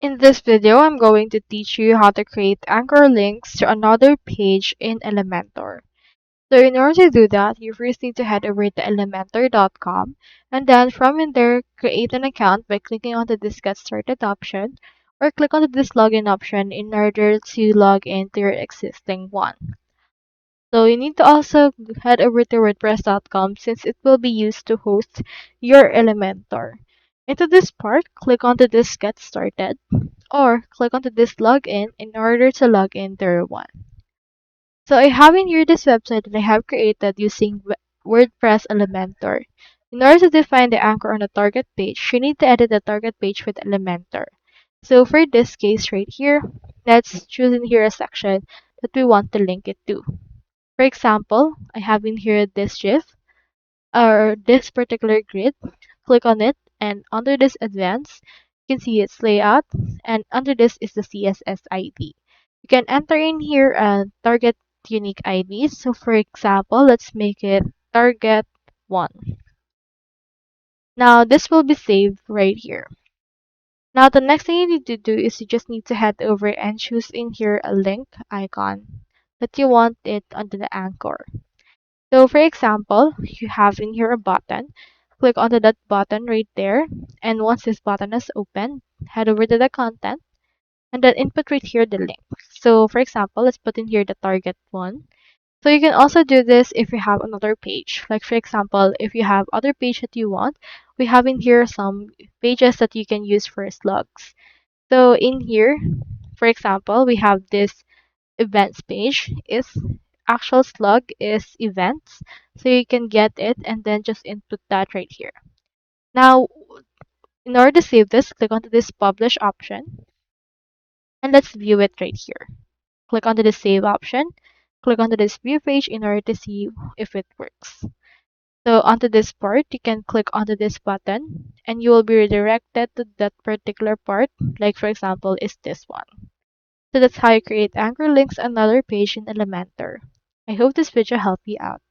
In this video, I'm going to teach you how to create anchor links to another page in Elementor. So in order to do that, you first need to head over to elementor.com and then from in there, create an account by clicking on the this get started option or click on this login option in order to log into your existing one. So you need to also head over to WordPress.com since it will be used to host your Elementor. Into this part, click onto this get started or click onto this login in order to log in to your one. So I have in here this website that I have created using WordPress Elementor. In order to define the anchor on the target page, you need to edit the target page with Elementor. So for this case right here, let's choose in here a section that we want to link it to. For example, I have in here this GIF or this particular grid. Click on it and under this advanced, you can see its layout and under this is the CSS ID. You can enter in here a target unique ID. So for example, let's make it target 1. Now this will be saved right here. Now the next thing you need to do is you just need to head over and choose in here a link icon that you want it under the anchor. So for example, you have in here a button. Click onto that button right there. And once this button is open, head over to the content and then input right here the link. So for example, let's put in here the target one. So you can also do this if you have another page. Like for example, if you have other page that you want, we have in here some pages that you can use for slugs. So in here, for example, we have this events page is actual slug is events, so you can get it and then just input that right here. Now in order to save this, click onto this publish option and let's view it right here. Click onto the save option, click onto this view page in order to see if it works. So onto this part, you can click onto this button and you will be redirected to that particular part, like for example is this one. So that's how you create anchor links on another page in Elementor. I hope this video helped you out.